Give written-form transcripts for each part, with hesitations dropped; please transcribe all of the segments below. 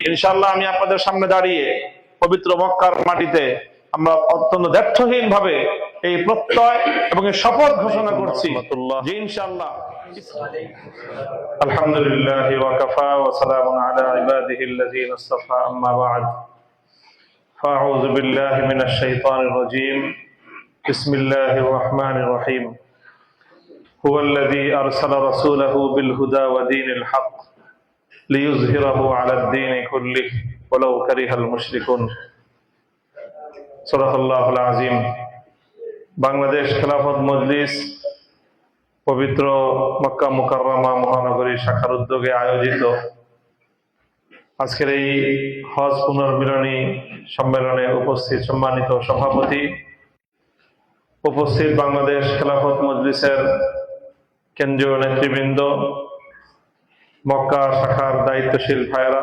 ইনশাআল্লাহ আমি আপনাদের সামনে দাঁড়িয়ে পবিত্র মক্কার মাটিতে আমরা অত্যন্ত দ্ব্যর্থহীন ভাবে এই প্রত্যয় এবং এই শপথ ঘোষণা করছি যে ইনশাআল্লাহ আলহামদুলিল্লাহ ওয়া কাফা ওয়া সালামুন আলা ইবাদিহিল্লাযীনা ইসতাফা আম্মা বা'দ ফাআউযু বিল্লাহি মিনাশ শাইতানির রাজীম বিসমিল্লাহির রাহমানির রহিম হুয়াল্লাযী আরসালা রাসূলাহু বিল হুদা ওয়া দীনিল হক লিইয়ুযহিরাহু আলাদ দীনি কুল্লিহি ওয়ালাউ কারিহাল মুশরিকুন। সাদাকাল্লাহুল আযীম। বাংলাদেশ খেলাফত মজলিস পবিত্র মক্কা মুকাররমা মহানগরী শাখার উদ্যোগে আয়োজিত আজকের এই হজ পুনর্মিলনী সম্মেলনে উপস্থিত সম্মানিত সভাপতি, উপস্থিত বাংলাদেশ খেলাফত মজলিসের কেন্দ্রীয় নেতৃবৃন্দ, মক্কা শাখার দায়িত্বশীল ভাইয়েরা,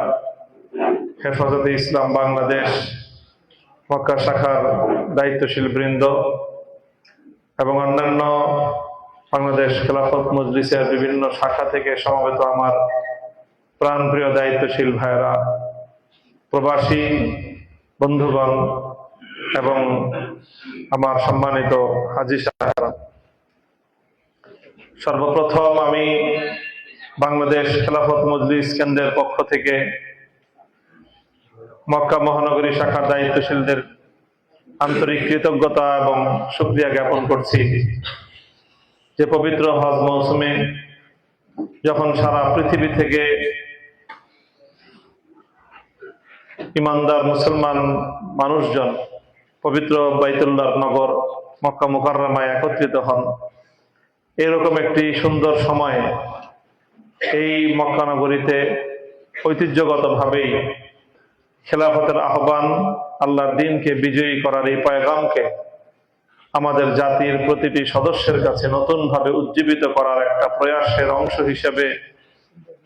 হেফাজতে ইসলাম বাংলাদেশ মক্কা শাখার দায়িত্বশীল বৃন্দ এবং অন্যান্য বাংলাদেশ খেলাফত মজলিসের বিভিন্ন শাখা থেকে সমবেত আমার প্রাণপ্রিয় দায়িত্বশীল ভাইয়েরা, প্রবাসী বন্ধুগণ এবং আমার সম্মানিত হাজী সাহেবরা, সর্বপ্রথম আমি বাংলাদেশ খেলাফত মজলিস কেন্দ্রের পক্ষ থেকে মক্কা মহানগরী শাখার দায়িত্বশীলদের আন্তরিক কৃতজ্ঞতা এবং শুকরিয়া জ্ঞাপন করছি যে পবিত্র হজ মৌসুমে যখন সারা পৃথিবী থেকে ইমানদার মুসলমান মানুষজন পবিত্র বাইতুল্লাহ নগর মক্কা মুকাররমায় একত্রিত হন, এরকম একটি সুন্দর সময়ে এই মক্কা নগরীতে ঐতিহ্যগতভাবেই খেলাফতের আহ্বান, আল্লাহর দ্বীনকে বিজয়ী করার এই পয়গামকে আমাদের জাতির প্রতিটি সদস্যের কাছে নতুনভাবে উজ্জীবিত করার একটা প্রয়াসের অংশ হিসেবে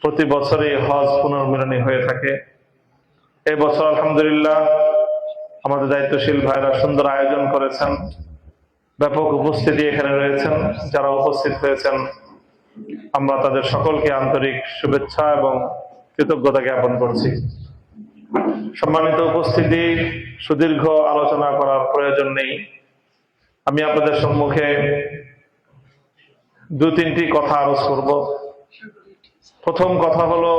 প্রতি বছরই হজ পুনর্মিলনী হয়ে থাকে। এই বছর আলহামদুলিল্লাহ আমাদের দায়িত্বশীল ভাইরা সুন্দর আয়োজন করেছেন, ব্যাপক উপস্থিতি এখানে রয়েছেন। যারা উপস্থিত হয়েছেন আমরা তাদের সকলকে আন্তরিক শুভেচ্ছা এবং কৃতজ্ঞতা জ্ঞাপন করছি। সম্মানিত উপস্থিতি, সুদীর্ঘ আলোচনা করার প্রয়োজন নেই। আমি আপনাদের সম্মুখে দু তিনটি কথা আরজ করব। প্রথম কথা হলো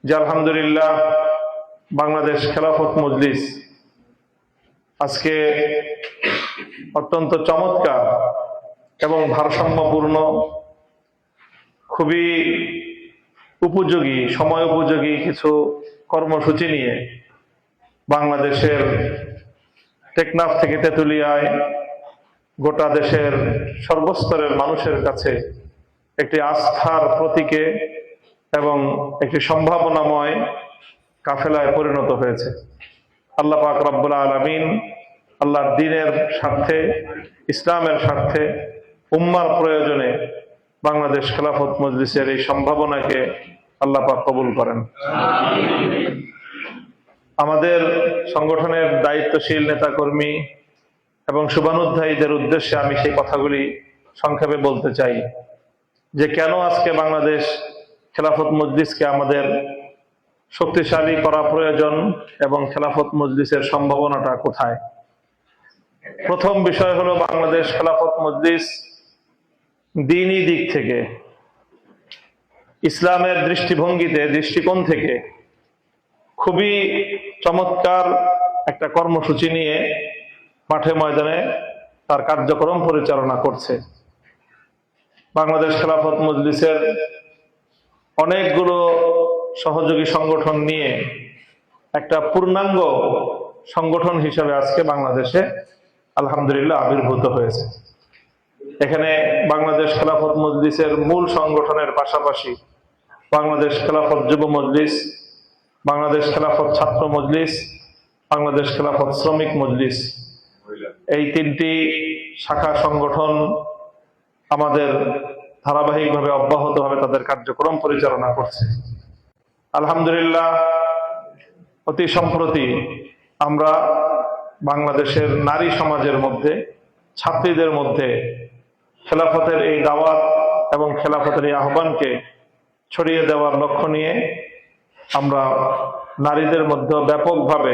যে আলহামদুলিল্লাহ বাংলাদেশ খেলাফত মজলিস আজকে অত্যন্ত চমৎকার এবং ভারসাম্যপূর্ণ, খুবই উপযোগী, সময় উপযোগী কিছু কর্মসূচি নিয়ে বাংলাদেশের টেকনাফ থেকে তেঁতুলিয়ায় গোটা দেশের সর্বস্তরের মানুষের কাছে একটি আস্থার প্রতীকে এবং একটি সম্ভাবনাময় কাফেলায় পরিণত হয়েছে। আল্লাহ পাক রব্বুল আলামিন আল্লাহর দ্বীনের স্বার্থে, ইসলামের স্বার্থে, উম্মার প্রয়োজনে বাংলাদেশ খেলাফত মজলিসের এই সম্ভাবনাকে আল্লাহ পাক কবুল করেন। আমাদের সংগঠনের দায়িত্বশীল নেতাকর্মী এবং শুভানুধ্যায়ীদের উদ্দেশ্যে আমি সেই কথাগুলি সংক্ষেপে বলতে চাই যে কেন আজকে বাংলাদেশ খেলাফত মজলিসকে আমাদের শক্তিশালী করা প্রয়োজন এবং খেলাফত মজলিসের সম্ভাবনাটা কোথায়। প্রথম বিষয় হলো বাংলাদেশ খেলাফত মজলিস দ্বীনি দিক থেকে, ইসলামের দৃষ্টিভঙ্গিতে, দৃষ্টিকোণ থেকে খুবই চমৎকার একটা কর্মসূচি নিয়ে মাঠে ময়দানে তার কার্যক্রম পরিচালনা করছে। বাংলাদেশ খেলাফত মজলিসের অনেকগুলো সহযোগী সংগঠন নিয়ে একটা পূর্ণাঙ্গ সংগঠন হিসেবে আজকে বাংলাদেশে আলহামদুলিল্লাহ আবির্ভূত হয়েছে। এখানে বাংলাদেশ খেলাফত মজলিসের মূল সংগঠনের পাশাপাশি বাংলাদেশ খেলাফত যুব মজলিস, বাংলাদেশ খেলাফত ছাত্র মজলিস, বাংলাদেশ খেলাফত শ্রমিক মজলিস, এই তিনটি শাখা সংগঠন আমাদের ধারাবাহিকভাবে অব্যাহতভাবে তাদের কার্যক্রম পরিচালনা করছে। আলহামদুলিল্লাহ অতি সম্প্রতি আমরা বাংলাদেশের নারী সমাজের মধ্যে, ছাত্রীদের মধ্যে খেলাফতের এই দাওয়াত এবং খেলাফতের এই আহ্বানকে ছড়িয়ে দেওয়ার লক্ষ্য নিয়ে আমরা নারীদের মধ্যে ব্যাপকভাবে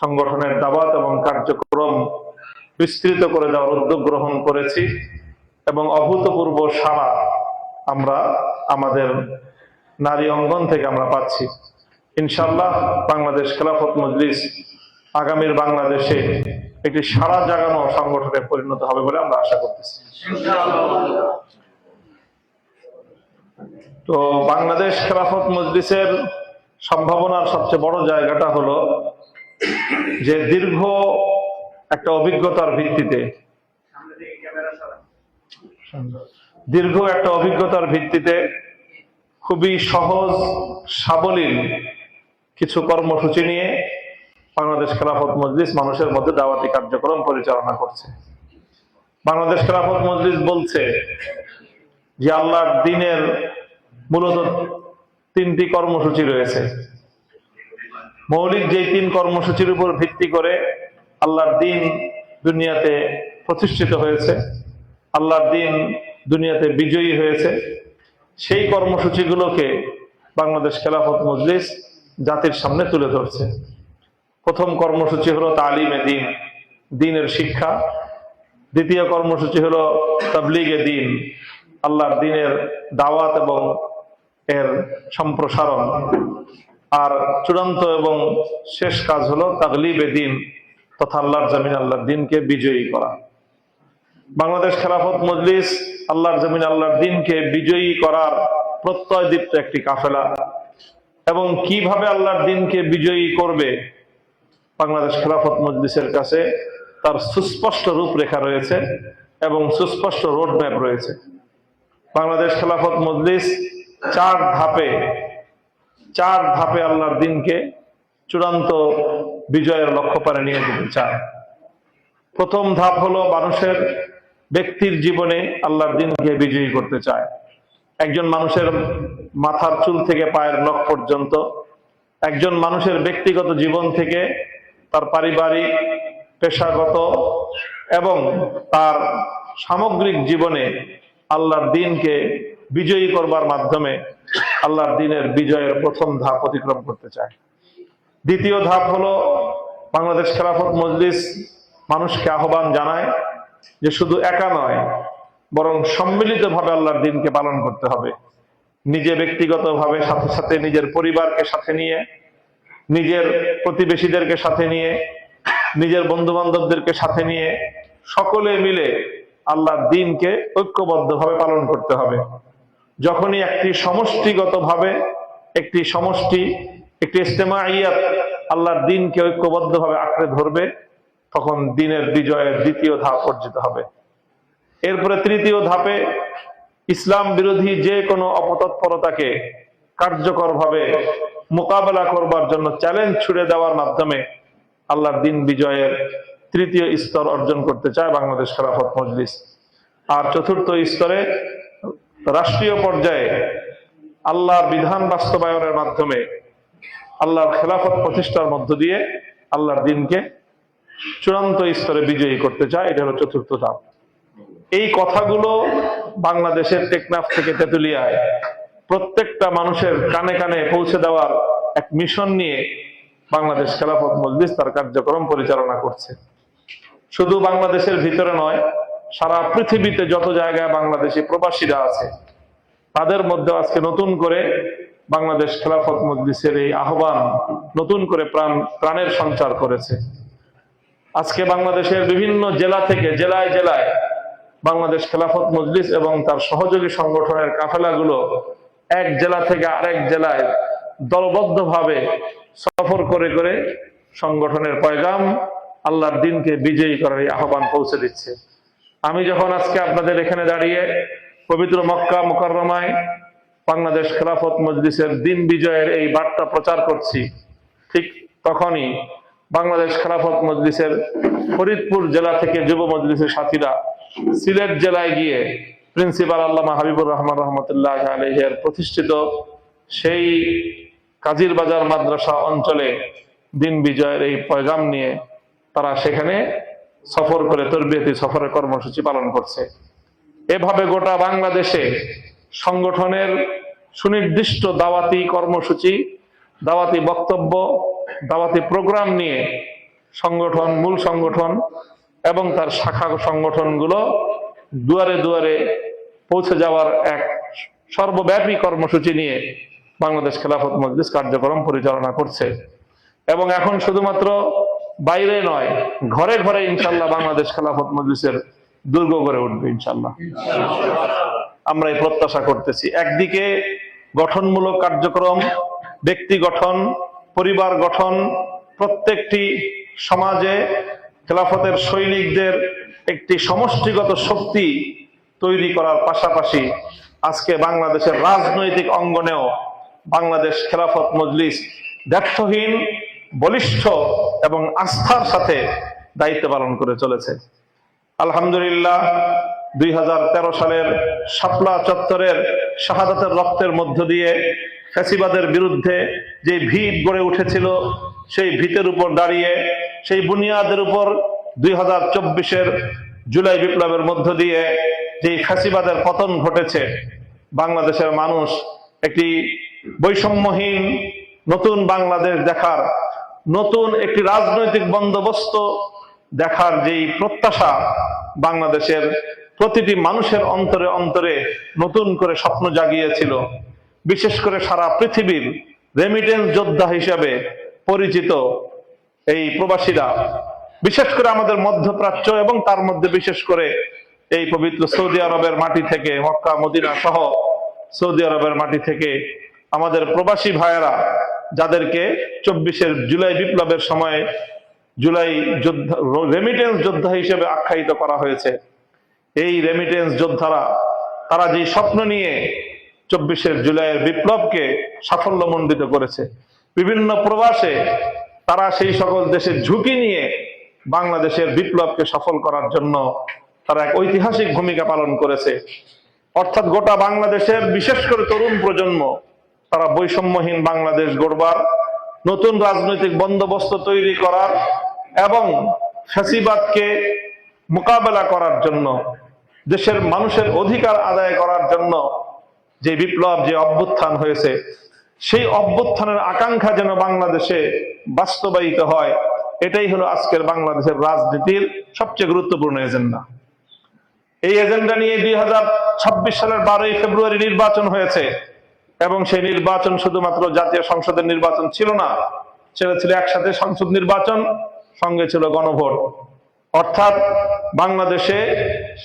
সংগঠনের দাওয়াত এবং কার্যক্রম বিস্তৃত করে দেওয়ার উদ্যোগ গ্রহণ করেছি এবং অভূতপূর্ব সাড়া আমরা আমাদের নারী অঙ্গন থেকে আমরা পাচ্ছি। ইনশাআল্লাহ বাংলাদেশ খেলাফত মজলিস আগামীর বাংলাদেশে একটি সাড়া জাগানো সংগঠনে পরিণত হবে বলে আমরা আশা করতেছি। তো বাংলাদেশ খেলাফত মজলিসের সম্ভাবনার সবচেয়ে বড় জায়গাটা হলো যে দীর্ঘ একটা অভিজ্ঞতার ভিত্তিতে খুবই সহজ সাবলীল কিছু কর্মসূচি নিয়ে বাংলাদেশ খেলাফত মজলিস মানুষের মধ্যে দাওয়াতি কার্যক্রম পরিচালনা করছে। বাংলাদেশ খেলাফত মজলিস বলছে যে আল্লাহর দ্বীনের মূলত 3টি কর্মসূচি রয়েছে। মৌলিক যে 3 কর্মসূচির উপর ভিত্তি করে আল্লাহর দ্বীন দুনিয়াতে প্রতিষ্ঠিত হয়েছে, আল্লাহর দ্বীন দুনিয়াতে বিজয়ী হয়েছে, সেই কর্মসূচিগুলোকে বাংলাদেশ খেলাফত মজলিস জাতির সামনে তুলে ধরছে। প্রথম কর্মসূচি হলো তালিমে দ্বীন, দ্বীনের শিক্ষা। দ্বিতীয় কর্মসূচি হলো তাবলীগে দ্বীন, আল্লাহর দ্বীনের দাওয়াত এবং এর সম্প্রসারণ। আর চূড়ান্ত এবং শেষ কাজ হলো তাগলিবে দ্বীন তথা আল্লাহর জমিন আল্লাহর দ্বীনকে বিজয়ী করা। বাংলাদেশ খেলাফত মজলিস আল্লাহর জমিন আল্লাহর দ্বীনকে বিজয়ী করার প্রত্যয়দীপ্ত একটি কাফেলা, এবং কিভাবে আল্লাহর দ্বীনকে বিজয়ী করবে বাংলাদেশ খেলাফত মজলিসের কাছে তার সুস্পষ্ট রূপরেখা রয়েছে এবং সুস্পষ্ট রোডম্যাপ রয়েছে। বাংলাদেশ খেলাফত মজলিস 4 ধাপে আল্লাহর দ্বীনকে চূড়ান্ত বিজয়ের লক্ষ্যপানে নিয়ে যেতে চায়। প্রথম ধাপ হলো মানুষের ব্যক্তির জীবনে আল্লাহর দ্বীনকে বিজয়ী করতে চায়। একজন মানুষের মাথার চুল থেকে পায়ের নখ পর্যন্ত, একজন মানুষের ব্যক্তিগত জীবন থেকে তার পারিবারিক, পেশাগত এবং তার সামগ্রিক জীবনে আল্লাহর দ্বীনকে বিজয়ী করবার মাধ্যমে আল্লাহর দ্বীনের বিজয়ের প্রথম ধাপ অতিক্রম করতে চায়। দ্বিতীয় ধাপ হলো বাংলাদেশ খেলাফত মজলিস মানুষকে আহ্বান জানায় যে শুধু একা নয়, বরং সম্মিলিতভাবে আল্লাহর দ্বীনকে পালন করতে হবে। নিজে ব্যক্তিগতভাবে, সাথে সাথে নিজের পরিবারকে সাথে নিয়ে, নিজের প্রতিবেশীদেরকে সাথে নিয়ে, নিজের বন্ধু বান্ধবদেরকে সাথে নিয়ে সকলে মিলে আল্লাহর দ্বীনকে ঐক্যবদ্ধভাবে পালন করতে হবে। যখনই একটি সমষ্টিগতভাবে একটি ইজতেমাইয়াত আল্লাহর দ্বীনকে ঐক্যবদ্ধভাবে আঁকড়ে ধরবে, তখন দ্বীনের বিজয়ের দ্বিতীয় ধাপ অর্জিত হবে। এরপরে তৃতীয় ধাপে ইসলাম বিরোধী যে কোনো অপতৎপরতাকে কার্যকরভাবে মোকাবেলা করবার জন্য চ্যালেঞ্জ ছুড়ে দেওয়ার মাধ্যমে আল্লাহর দ্বীন বিজয়ের তৃতীয় স্তর অর্জন করতে চায় বাংলাদেশ খেলাফত মজলিস। আর চতুর্থ স্তরে রাষ্ট্রীয় পর্যায়ে আল্লাহর বিধান বাস্তবায়নের মাধ্যমে আল্লাহর খেলাফত প্রতিষ্ঠার মধ্য দিয়ে আল্লাহর দ্বীনকে চূড়ান্ত স্তরে বিজয়ী করতে চায়। এটা হলো চতুর্থ ধাপ। এই কথাগুলো বাংলাদেশের টেকনাফ থেকে তেঁতুলিয়ায় প্রত্যেকটা মানুষের কানে কানে পৌঁছে দেওয়ার এক মিশন নিয়ে বাংলাদেশ খেলাফত মজলিস তার কার্যক্রম পরিচালনা করছে। শুধু বাংলাদেশের ভিতরে নয়, সারা পৃথিবীতে যত জায়গায় বাংলাদেশি প্রবাসীরা আছে তাদের মধ্যে আজকে নতুন করে বাংলাদেশ খেলাফত মজলিসের এই আহ্বান নতুন করে প্রাণের সঞ্চার করেছে। আজকে বাংলাদেশের বিভিন্ন জেলা থেকে জেলায় জেলায় বাংলাদেশ খেলাফত মজলিস এবং তার সহযোগী সংগঠনের কাফেলাগুলো এক জেলা থেকে আরেক জেলায় দলবদ্ধভাবে সফর করে করে সংগঠনের পয়গাম আল্লাহর দ্বীনকে বিজয়ী করার এই আহ্বান পৌঁছে দিচ্ছে। আমি যখন আজকে আপনাদের এখানে দাঁড়িয়ে পবিত্র মক্কা মুকাররমায় বাংলাদেশ খেলাফত মজলিসের দ্বীন বিজয়ের এই বার্তা প্রচার করছি, ঠিক তখনই বাংলাদেশ খেলাফত মজলিসের ফরিদপুর জেলা থেকে যুব মজলিসের সাথীরা সিলেট জেলায় গিয়ে প্রিন্সিপাল আল্লামা হাবিবুর রহমান রহমতুল্লাহ আলাইহির প্রতিষ্ঠিত সেই কাজীর বাজার মাদ্রাসা অঞ্চলে দ্বীন বিজয়ের এই পয়গাম নিয়ে তারা সেখানে সফর করে তরবিয়তি সফরের কর্মসূচি পালন করছে। এভাবে গোটা বাংলাদেশে সংগঠনের সুনির্দিষ্ট দাওয়াতি কর্মসূচি দাওয়াতি বক্তব্য, দাওয়াতি প্রোগ্রাম নিয়ে সংগঠন, মূল সংগঠন এবং তার শাখা সংগঠনগুলো দুয়ারে দুয়ারে পৌঁছে যাওয়ার এক সর্বব্যাপী কর্মসূচি নিয়ে বাংলাদেশ খেলাফত মজলিস কার্যক্রম পরিচালনা করছে। এবং এখন শুধুমাত্র বাইরে নয়, ঘরে ঘরে ইনশাল্লাহ বাংলাদেশ খেলাফত মজলিসের দুর্গ গড়ে উঠবে ইনশাল্লাহ। আমরা এই প্রত্যাশা করতেছি। একদিকে গঠনমূলক কার্যক্রম, ব্যক্তি গঠন, পরিবার গঠন, প্রত্যেকটি সমাজে খেলাফতের সৈনিকদের একটি সমষ্টিগত শক্তি তৈরি করার পাশাপাশি আজকে বাংলাদেশের রাজনৈতিক অঙ্গনেও বাংলাদেশ খেলাফত মজলিস দ্ব্যর্থহীন, বলিষ্ঠ এবং আস্থার সাথে দায়িত্ব পালন করে চলেছে। আলহামদুলিল্লাহ, 2013 সালের শাপলা চত্বরের শাহাদাতের রক্তের মধ্য দিয়ে ফ্যাসিবাদের বিরুদ্ধে যে ভিত গড়ে উঠেছিল, সেই ভিতের উপর দাঁড়িয়ে, সেই বুনিয়াদের উপর 2024-এর জুলাই বিপ্লবের মধ্য দিয়ে যে ফ্যাসিবাদের পতন ঘটেছে, বাংলাদেশের মানুষ একটি বৈষম্যহীন নতুন বাংলাদেশ দেখার, নতুন একটি রাজনৈতিক বন্দোবস্ত দেখার যেই প্রত্যাশা বাংলাদেশের প্রতিটি মানুষের অন্তরে অন্তরে নতুন করে স্বপ্ন জাগিয়েছিল। বিশেষ করে সারা পৃথিবীর রেমিটেন্স যোদ্ধা হিসেবে পরিচিত এই প্রবাসীরা, বিশেষ করে আমাদের মধ্যপ্রাচ্য এবং তার মধ্যে বিশেষ করে এই পবিত্র সৌদি আরবের মাটি থেকে, মক্কা মদিনা সহ সৌদি আরবের মাটি থেকে আমাদের প্রবাসী ভাইয়েরা, যাদেরকে 24-এর জুলাই বিপ্লবের সময় জুলাই যোদ্ধা, রেমিটেন্স যোদ্ধা হিসেবে আখ্যায়িত করা হয়েছে, এই রেমিটেন্স যোদ্ধারা তারা যে স্বপ্ন নিয়ে 24-এর জুলাইয়ের বিপ্লবকে সাফল্যমণ্ডিত করেছে, বিভিন্ন প্রবাসে তারা সেই সকল দেশের ঝুঁকি নিয়ে বাংলাদেশের বিপ্লবকে সফল করার জন্য তারা এক ঐতিহাসিক ভূমিকা পালন করেছে। অর্থাৎ গোটা বাংলাদেশের বিশেষ করে তরুণ প্রজন্ম তারা বৈষম্যহীন বাংলাদেশ গড়বার, নতুন রাজনৈতিক বন্দোবস্ত তৈরি করার এবং ফ্যাসিবাদকে মোকাবেলা করার জন্য, দেশের মানুষের অধিকার আদায় করার জন্য যে বিপ্লব, যে অভ্যুত্থান হয়েছে, সেই অভ্যুত্থানের আকাঙ্ক্ষা যেন বাংলাদেশে বাস্তবায়িত হয়, এটাই হলো আজকের বাংলাদেশের রাজনীতির সবচেয়ে গুরুত্বপূর্ণ এজেন্ডা। এই এজেন্ডা নিয়ে 2026 সালের 12ই ফেব্রুয়ারি নির্বাচন হয়েছে এবং সেই নির্বাচন শুধুমাত্র জাতীয় সংসদের নির্বাচন ছিল না, সেটা ছিল একসাথে সংসদ নির্বাচন, সঙ্গে ছিল গণভোট। অর্থাৎ বাংলাদেশে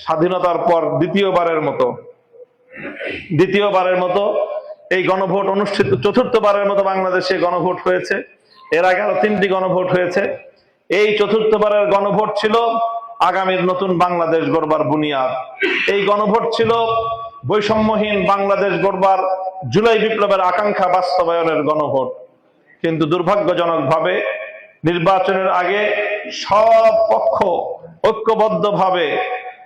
স্বাধীনতার পর দ্বিতীয়বারের মতো এই গণভোট অনুষ্ঠিত, চতুর্থবারের মতো বাংলাদেশে গণভোট হয়েছে। এর আগে আরো 3টি গণভোট হয়েছে। এই চতুর্থবারের গণভোট ছিল আগামীর নতুন বাংলাদেশ গড়বার বুনিয়াদ। এই গণভোট ছিল বৈষম্যহীন বাংলাদেশ গড়বার জুলাই বিপ্লবের আকাঙ্ক্ষা বাস্তবায়নের গণভোট। কিন্তু দুর্ভাগ্যজনকভাবে নির্বাচনের আগে সব পক্ষ ঐক্যবদ্ধভাবে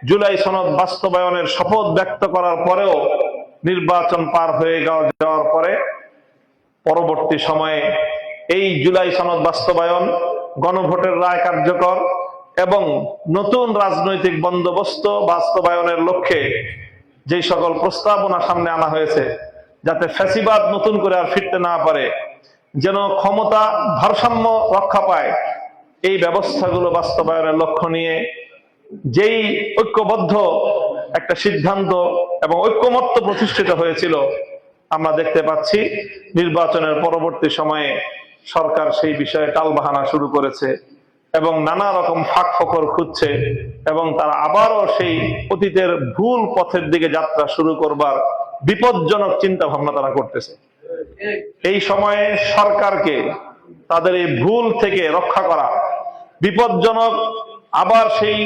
জুলাই সনদ বাস্তবায়নের শপথ ব্যক্ত করার পরেও নির্বাচন পার হয়ে যাওয়ার পরে পরবর্তী সময়ে এই জুলাই সনদ বাস্তবায়ন, গণভোটের রায় কার্যকর এবং নতুন রাজনৈতিক বন্দোবস্ত বাস্তবায়নের লক্ষ্যে যে সকল প্রস্তাবনা সামনে আনা হয়েছে, যাতে ফ্যাসিবাদ নতুন করে আর ফিরতে না পারে, যেন ক্ষমতা ভারসাম্য রক্ষা পায়, এই ব্যবস্থাগুলো বাস্তবায়নের লক্ষ্য নিয়ে যেই ঐক্যবদ্ধ একটা সিদ্ধান্ত এবং ঐক্যমত্য প্রতিষ্ঠিত হয়েছিল, আমরা দেখতে পাচ্ছি নির্বাচনের পরবর্তী সময়ে সরকার সেই বিষয়ে টালবাহানা শুরু করেছে এবং নানা রকম ফাঁক ফোকর খুঁজছে এবং তারা আবারও সেই অতীতের ভুল পথের দিকে যাত্রা শুরু করবার বিপজ্জনক চিন্তা ভাবনা তারা করতেছে। এই সময়ে সরকারকে তাদের এই ভুল থেকে রক্ষা করা, বিপজ্জনক আবার সেই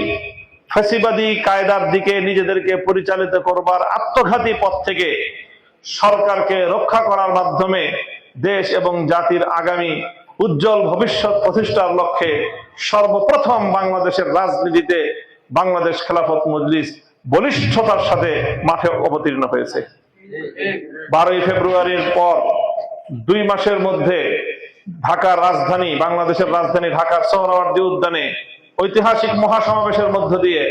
ফ্যাসিবাদী কায়দার দিকে নিজেদেরকে পরিচালিত করবার আত্মঘাতী পথ থেকে সরকারকে রক্ষা করার মাধ্যমে দেশ এবং জাতির আগামী উজ্জ্বল ভবিষ্যৎ প্রতিষ্ঠার লক্ষ্যে সর্বপ্রথম বাংলাদেশের রাজনীতিতে বাংলাদেশ খেলাফত মজলিস বলিষ্ঠতার সাথে মাঠে অবতীর্ণ হয়েছে। 12ই ফেব্রুয়ারির পর 2 মাসের মধ্যে ঢাকার রাজধানী, বাংলাদেশের রাজধানী ঢাকার সোহরাওয়ার্দী উদ্যানে ঐতিহাসিক মহাসমাবেশের মধ্য দিয়ে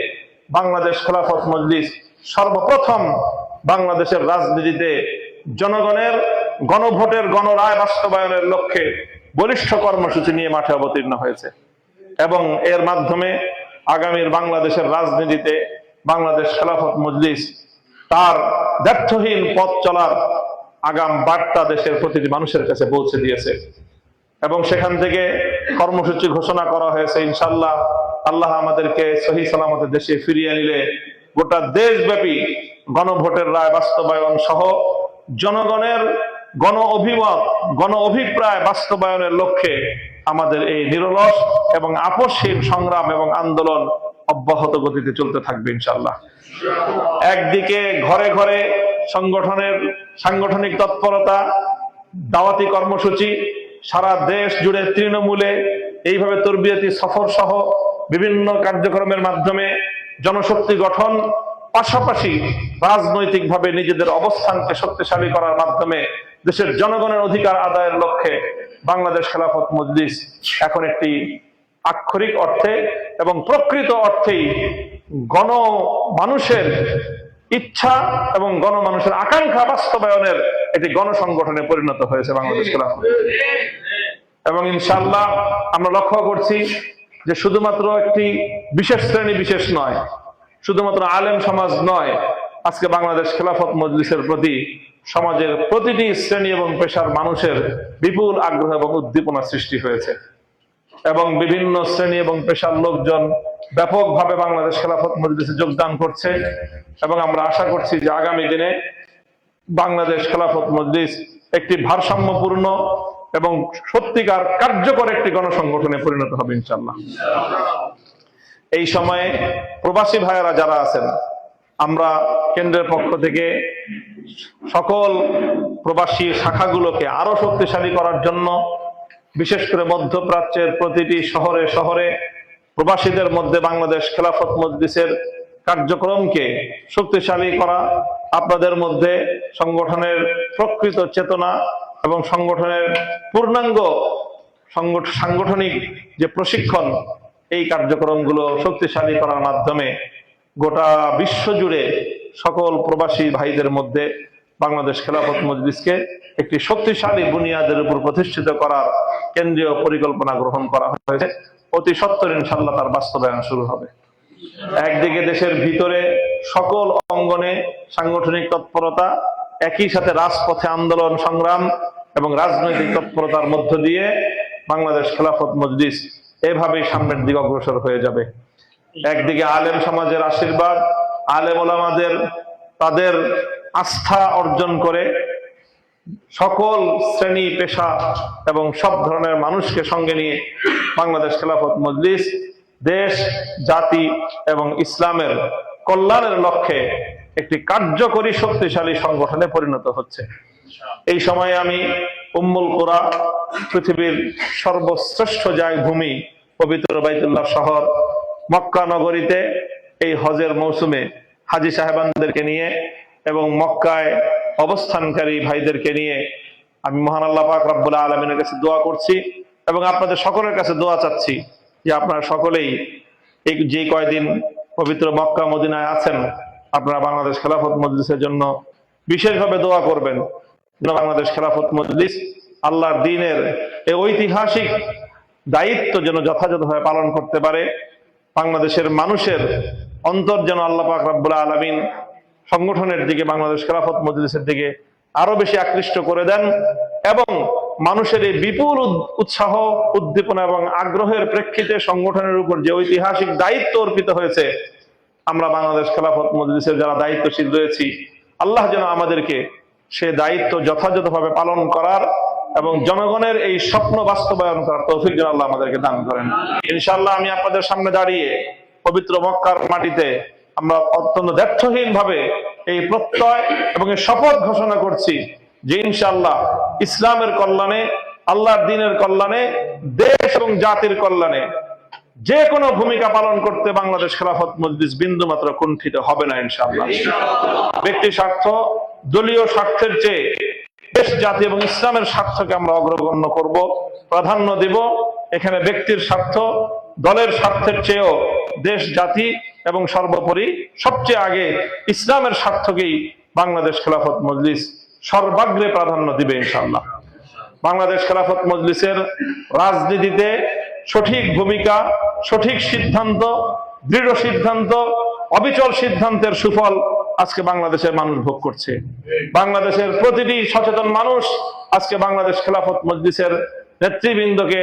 বাংলাদেশ খেলাফত মজলিস সর্বপ্রথম বাংলাদেশের রাজনীতিতে জনগণের গণভোটের গণরায় বাস্তবায়নের লক্ষ্যে বলিষ্ঠ কর্মসূচি নিয়ে মাঠে অবতীর্ণ হয়েছে এবং এর মাধ্যমে আগামীর বাংলাদেশের রাজনীতিতে বাংলাদেশ খেলাফত মজলিস তার ব্যর্থহীন পথ চলার আগাম বার্তা দেশের প্রতিটি মানুষের কাছে পৌঁছে দিয়েছে এবং সেখান থেকে কর্মসূচি ঘোষণা করা হয়েছে। ইনশাআল্লাহ আল্লাহ আমাদেরকে সহি সালামতে দেশে ফিরিয়ে নিলে গোটা দেশব্যাপী গণভোটের রায় বাস্তবায়ন সহ জনগণের গণ অভিমত গণ অভিপ্রায় বাস্তবায়নের লক্ষ্যে আমাদের এই নিরলস এবং আপসহীন সংগ্রাম এবং আন্দোলন অব্যাহত গতিতে চলতে থাকবে ইনশাআল্লাহ। একদিকে ঘরে ঘরে সাংগঠনিক তৎপরতা, দাওয়াতি কর্মসূচি, সারা দেশ জুড়ে তৃণমূলে এইভাবে তরবিয়তি সফর সহ বিভিন্ন কার্যক্রমের মাধ্যমে জনশক্তি গঠন, পাশাপাশি রাজনৈতিকভাবে নিজেদের অবস্থানকে শক্তিশালী করার মাধ্যমে দেশের জনগণের অধিকার আদায়ের লক্ষ্যে বাংলাদেশ খেলাফত মজলিস এখন একটি আক্ষরিক অর্থে এবং প্রকৃত অর্থেই গণমানুষের ইচ্ছা এবং গণমানুষের আকাঙ্ক্ষা বাস্তবায়নের একটি গণসংগঠনে পরিণত হয়েছে বাংলাদেশ খেলাফত। এবং ইনশাআল্লাহ আমরা লক্ষ্য করছি যে শুধুমাত্র একটি বিশেষ শ্রেণী বিশেষ নয়, শুধুমাত্র আলেম সমাজ নয়, আজকে বাংলাদেশ খেলাফত মজলিসের প্রতি সমাজের প্রতিটি শ্রেণী এবং পেশার মানুষের বিপুল আগ্রহ এবং উদ্দীপনা সৃষ্টি হয়েছে এবং বিভিন্ন শ্রেণী এবং পেশার লোকজন ব্যাপকভাবে বাংলাদেশ খেলাফত মজলিসে যোগদান করছে এবং আমরা আশা করছি যে আগামী দিনে বাংলাদেশ খেলাফত মজলিস একটি ভারসাম্যপূর্ণ এবং সত্যিকার কার্যকর একটি গণসংগঠনে পরিণত হবে ইনশাআল্লাহ। এই সময়ে প্রবাসী ভাইয়েরা যারা আছেন, আমরা কেন্দ্রের পক্ষ থেকে সকল প্রবাসী শাখাগুলোকে আরো শক্তিশালী করার জন্য, বিশেষ করে মধ্যপ্রাচ্যের প্রতিটি শহরে শহরে প্রবাসীদের মধ্যে বাংলাদেশ খেলাফত মজলিসের কার্যক্রমকে শক্তিশালী করা, আপনাদের মধ্যে সংগঠনের প্রকৃত চেতনা এবং সংগঠনের পূর্ণাঙ্গ সাংগঠনিক যে প্রশিক্ষণ, এই কার্যক্রমগুলো শক্তিশালী করার মাধ্যমে গোটা বিশ্ব জুড়ে সকল প্রবাসী ভাইদের মধ্যে বাংলাদেশ খেলাফত মজলিসকে একটি শক্তিশালী বুনিয়াদের উপর প্রতিষ্ঠিত করার কেন্দ্রীয় পরিকল্পনা গ্রহণ করা হয়েছে। অতি সত্বর ইনশাআল্লাহ তার বাস্তবায়ন শুরু হবে। একদিকে দেশের ভিতরে সকল অঙ্গনে সাংগঠনিক তৎপরতা, একই সাথে রাজপথে আন্দোলন সংগ্রাম এবং রাজনৈতিক তৎপরতার মধ্য দিয়ে বাংলাদেশ খেলাফত মজলিস এভাবেই সামনের দিকে অগ্রসর হয়ে যাবে। একদিকে আলেম সমাজের আশীর্বাদ, আলেম ওলামাদের তাদের আস্থা অর্জন করে সকল শ্রেণী পেশা এবং সব ধরনের মানুষকে সঙ্গে নিয়ে বাংলাদেশ খেলাফত মজলিস দেশ, জাতি এবং ইসলামের কল্যাণের লক্ষ্যে একটি কার্যকরী শক্তিশালী সংগঠনে পরিণত হচ্ছে। এই সময়ে আমি উম্মুল কুরা, পৃথিবীর সর্বশ্রেষ্ঠ ভূমি, পবিত্র বাইতুল্লাহ শহর মক্কা নগরীতে এই হজের মৌসুমে হাজী সাহেবানদেরকে নিয়ে এবং মক্কায় অবস্থানকারী ভাইদেরকে নিয়ে আমি মহান আল্লাহ পাক রব্বুল আলামিনের কাছে দোয়া করছি এবং আপনাদের সকলের কাছে দোয়া চাচ্ছি যে আপনারা সকলেই এই যে কয়দিন পবিত্র মক্কা মদিনায় আছেন, আপনারা বাংলাদেশ খেলাফত মজলিসের জন্য বিশেষভাবে দোয়া করবেন। বাংলাদেশ খেলাফত মজলিস আল্লাহর দ্বীনের এই ঐতিহাসিক দায়িত্ব যেন যথাযথভাবে পালন করতে পারে। বাংলাদেশের মানুষের অন্তর যেন আল্লাহ পাক রব্বুল আলামিন সংগঠনের দিকে, বাংলাদেশ খেলাফত মজলিসের দিকে আরো বেশি আকৃষ্ট করে দেন এবং মানুষের এই বিপুল উৎসাহ, উদ্দীপনা এবং আগ্রহের প্রেক্ষিতে সংগঠনের উপর যে ঐতিহাসিক দায়িত্ব অর্পিত হয়েছে, আমরা বাংলাদেশ খেলাফত মজলিসের যারা দায়িত্বশীল রয়েছি, আল্লাহ যেন আমাদেরকে সে দায়িত্ব যথাযথভাবে পালন করার এবং জনগণের এই স্বপ্ন বাস্তবায়ন করার তৌফিক যেন আল্লাহ আমাদেরকে দান করেন। ইনশাআল্লাহ আমি আপনাদের সামনে দাঁড়িয়ে পবিত্র মক্কার মাটিতে আমরা অত্যন্ত দ্ব্যর্থহীন ভাবে এই প্রত্যয় এবং এই শপথ ঘোষণা করছি যে ইনশাআল্লাহ ইসলামের কল্যাণে, আল্লাহর দ্বীনের কল্যাণে, দেশ এবং জাতির কল্যাণে যে কোনো ভূমিকা পালন করতে বাংলাদেশ খেলাফত মজলিস বিন্দু মাত্র কুণ্ঠিত হবে না ইনশাআল্লাহ। ব্যক্তি স্বার্থ, দলীয় স্বার্থের চেয়ে দেশ, জাতি এবং ইসলামের স্বার্থকে আমরা অগ্রগণ্য করব, প্রাধান্য দিব। এখানে ব্যক্তির স্বার্থ, দলের স্বার্থের চেয়েও দেশ, জাতি এবং সর্বোপরি সবচেয়ে আগে ইসলামের স্বার্থকেই বাংলাদেশ খেলাফত মজলিস সর্বাগ্রে প্রাধান্য দিবে ইনশাআল্লাহ। বাংলাদেশ খেলাফত মজলিসের রাজনীতিতে সঠিক ভূমিকা, সঠিক সিদ্ধান্ত, দৃঢ় সিদ্ধান্ত, অবিচল সিদ্ধান্তের সুফল আজকে বাংলাদেশের মানুষ ভোগ করছে। বাংলাদেশের প্রতিটি সচেতন মানুষ আজকে বাংলাদেশ খেলাফত মজলিসের নেতৃবৃন্দকে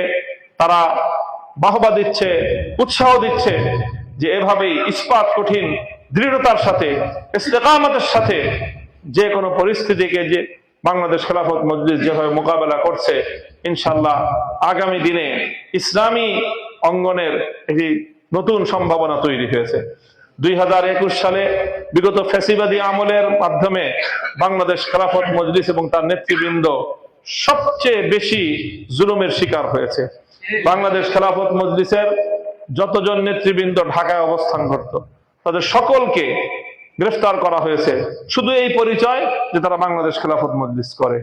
তারা বাহবা দিচ্ছে, উৎসাহ দিচ্ছে যে এভাবেই ইস্পাত কঠিন দৃঢ়তার সাথে, ইস্তেকামতের সাথে যে কোনো পরিস্থিতিকে যে বাংলাদেশ খেলাফত মজলিস যেভাবে মোকাবেলা করছে, ইনশাআল্লাহ আগামী দিনে ইসলামী অঙ্গনের একটি নতুন সম্ভাবনা তৈরি হয়েছে। 2021 সালে বিগত ফ্যাসিবাদী আমলের মাধ্যমে বাংলাদেশ খেলাফত মজলিস এবং তার নেতৃবৃন্দ সবচেয়ে বেশি জুলুমের শিকার হয়েছে। বাংলাদেশ খেলাফত মজলিসের যতজন নেতৃবৃন্দ ঢাকায় অবস্থান করত, তাদের সকলকে গ্রেফতার করা হয়েছে শুধু এই পরিচয় যে তারা বাংলাদেশ খেলাফত মজলিস করে।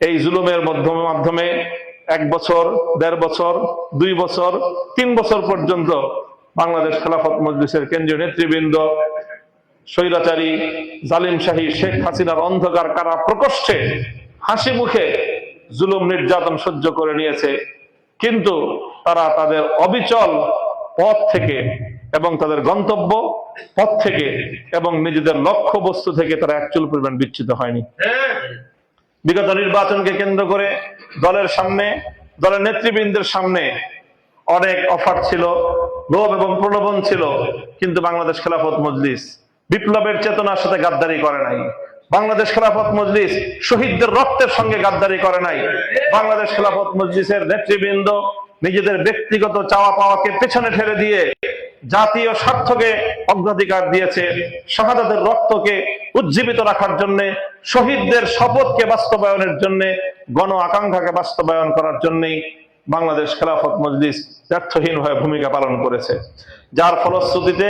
এই জুলুমের মাধ্যমে 1 বছর, 1.5 বছর, 2 বছর, 3 বছর পর্যন্ত বাংলাদেশ খেলাফত মজলিসের কেন্দ্রীয় নেতৃবৃন্দ স্বৈরাচারী জালিম শাহী শেখ হাসিনার অন্ধকার কারা প্রকোষ্ঠে হাসি মুখে জুলুম নির্যাতন সহ্য করে নিয়েছে। কিন্তু তারা তাদের অবিচল পথ থেকে এবং তাদের গন্তব্য পথ থেকে এবং নিজেদের লক্ষ্য বস্তু থেকে তারা একচুল পরিমাণ বিচ্যুত হয়নি। বিগত নির্বাচনকে কেন্দ্র করে দলের সামনে, দলের নেতৃবৃন্দের সামনে অনেক অফার ছিল, লোভ এবং প্রলোভন ছিল, কিন্তু বাংলাদেশ খেলাফত মজলিস বিপ্লবের চেতনার সাথে গাদ্দারি করে নাই। বাংলাদেশ খেলাফত মজলিস শহীদদের রক্তের সঙ্গে গাদ্দারি করে নাই। বাংলাদেশ খেলাফত মজলিসের নেতৃবৃন্দ নিজেদের ব্যক্তিগত চাওয়া পাওয়াকে পেছনে ঠেলে দিয়ে জাতীয় স্বার্থকে অগ্রাধিকার দিয়েছে, শাহাদাতের রক্তকে উজ্জীবিত রাখার জন্য, শহীদদের শপথকে বাস্তবায়নের জন্য, গণ আকাঙ্ক্ষাকে বাস্তবায়ন করার জন্যই বাংলাদেশ খেলাফত মজলিস ব্যর্থহীনভাবে ভূমিকা পালন করেছে। যার ফলশ্রুতিতে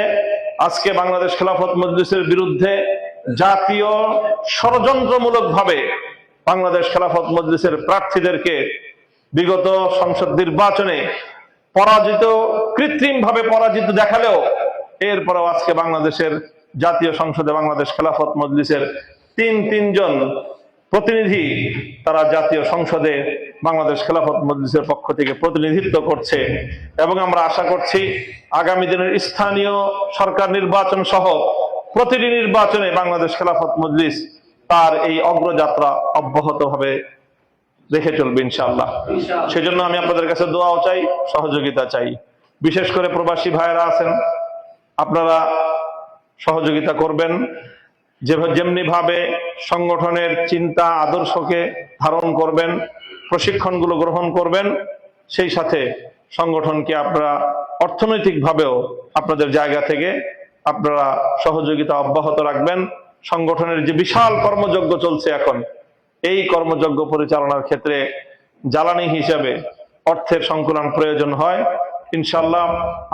আজকে বাংলাদেশ খেলাফত মজলিসের বিরুদ্ধে জাতীয় ষড়যন্ত্রমূলকভাবে বাংলাদেশ খেলাফত মজলিসের প্রার্থীদেরকে বিগত সংসদ নির্বাচনে পরাজিত, কৃত্রিমভাবে পরাজিত দেখালেও এরপরেও আজকে বাংলাদেশের জাতীয় সংসদে বাংলাদেশ খেলাফত মজলিসের তিনজন প্রতিনিধি তারা জাতীয় সংসদে বাংলাদেশ খেলাফত মজলিসের পক্ষ থেকে প্রতিনিধিত্ব করছে। এবং আমরা আশা করছি আগামী দিনের স্থানীয় সরকার নির্বাচন সহ প্রতিটি নির্বাচনে বাংলাদেশ খেলাফত মজলিস তার এই অগ্রযাত্রা অব্যাহতভাবে রেখে চলবে ইনশাআল্লাহ। সেজন্য আমি আপনাদের কাছে দোয়াও চাই, সহযোগিতা চাই। বিশেষ করে প্রবাসী ভাইয়েরা আছেন, আপনারা সহযোগিতা করবেন। যেমনি ভাবে সংগঠনের চিন্তা আদর্শকে ধারণ করবেন, প্রশিক্ষণগুলো গ্রহণ করবেন, সেই সাথে সংগঠনকে আপনারা অর্থনৈতিকভাবেও আপনাদের জায়গা থেকে আপনারা সহযোগিতা অব্যাহত রাখবেন। সংগঠনের যে বিশাল কর্মযজ্ঞ চলছে এখন, এই কর্মযজ্ঞ পরিচালনার ক্ষেত্রে জ্বালানি হিসাবে অর্থের সংকুলান প্রয়োজন হয়। ইনশাআল্লাহ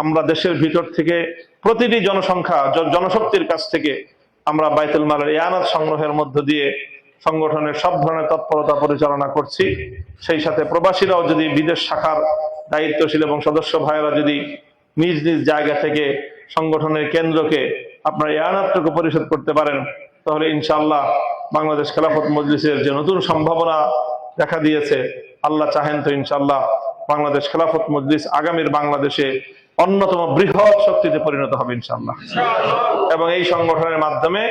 আমরা দেশের ভিতর থেকে প্রতিটি জনশক্তির কাছ থেকে আমরা বাইতুল মালের ইয়ানাত সংগ্রহের মধ্য দিয়ে সংগঠনের সব ধরনের তৎপরতা পরিচালনা করছি। সেই সাথে প্রবাসীরাও যদি বিদেশ শাখার দায়িত্বশীল এবং সদস্য ভাইয়েরা যদি নিজ নিজ জায়গা থেকে সংগঠনের কেন্দ্রকে আপনার ইয়ানাতটুকু পরিশোধ করতে পারেন, তাহলে ইনশাআল্লাহ বাংলাদেশ খেলাফত মজলিসের যে নতুন সম্ভাবনা দেখা দিয়েছে, আল্লাহ চাহেন তো ইনশাআল্লাহ বাংলাদেশ খেলাফত মজলিস আগামীর বাংলাদেশে অন্যতম বৃহৎ শক্তিতে পরিণত হবে ইনশাআল্লাহ। এবং এই সংগঠনের মাধ্যমে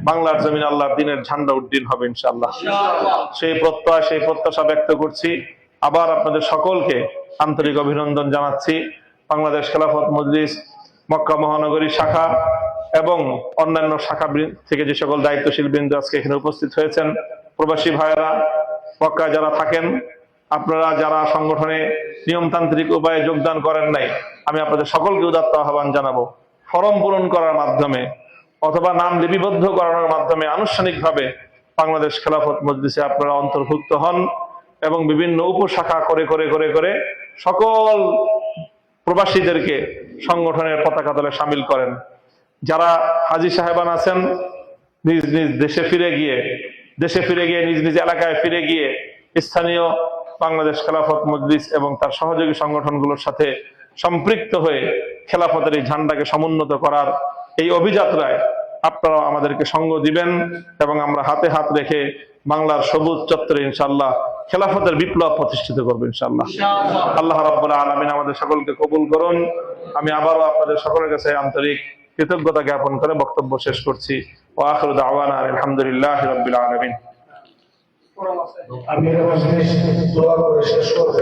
বাংলার জমিন আল্লাহর দ্বীনের ঝান্ডা উড্ডীন হবে ইনশাআল্লাহ। সেই প্রত্যাশা ব্যক্ত করছি। আবার আপনাদের সকলকে আন্তরিক অভিনন্দন জানাচ্ছি। বাংলাদেশ খেলাফত মজলিস মক্কা মহানগরী শাখা এবং অন্যান্য শাখা থেকে যে সকল দায়িত্বশীল বৃন্দ আজকে এখানে উপস্থিত হয়েছেন, প্রবাসী ভাইয়েরা মক্কায় যারা থাকেন, আপনারা যারা সংগঠনে নিয়মতান্ত্রিক উপায়ে যোগদান করেন নাই, আমি আপনাদের সকলকে উদাত্ত আহ্বান জানাবো, ফরম পূরণ করার মাধ্যমে অথবা নাম লিপিবদ্ধ করানোর মাধ্যমে আনুষ্ঠানিকভাবে বাংলাদেশ খেলাফত মজলিসে আপনারা অন্তর্ভুক্ত হন এবং বিভিন্ন উপশাখা করে করে করে করে সকল প্রবাসীদেরকে সংগঠনের পতাকা তলে সামিল করেন। যারা হাজী সাহেবান আছেন, নিজ নিজ দেশে ফিরে গিয়ে নিজ নিজ এলাকায় ফিরে গিয়ে স্থানীয় বাংলাদেশ খেলাফত মজলিস এবং তার সহযোগী সংগঠনগুলোর সাথে সম্পৃক্ত হয়ে খেলাফতের এই ঝান্ডাকে সমুন্নত করার এই অভিযাত্রায় আপনারা আমাদেরকে সঙ্গ দিবেন এবং আমরা হাতে হাত রেখে বাংলার সবুজ চত্বরে ইনশাআল্লাহ খেলাফতের বিপ্লব প্রতিষ্ঠিত করবে ইনশাআল্লাহ। আল্লাহ রাব্বুল আলামিন আমাদের সকলকে কবুল করুন। আমি আবারও আপনাদের সকলের কাছে আন্তরিক কৃতজ্ঞতা জ্ঞাপন করে বক্তব্য শেষ করছি। ওয়া আখিরু দাওয়ানা আলহামদুলিল্লাহি রাব্বিল আলামিন। আমি দোয়া করে শেষ করব।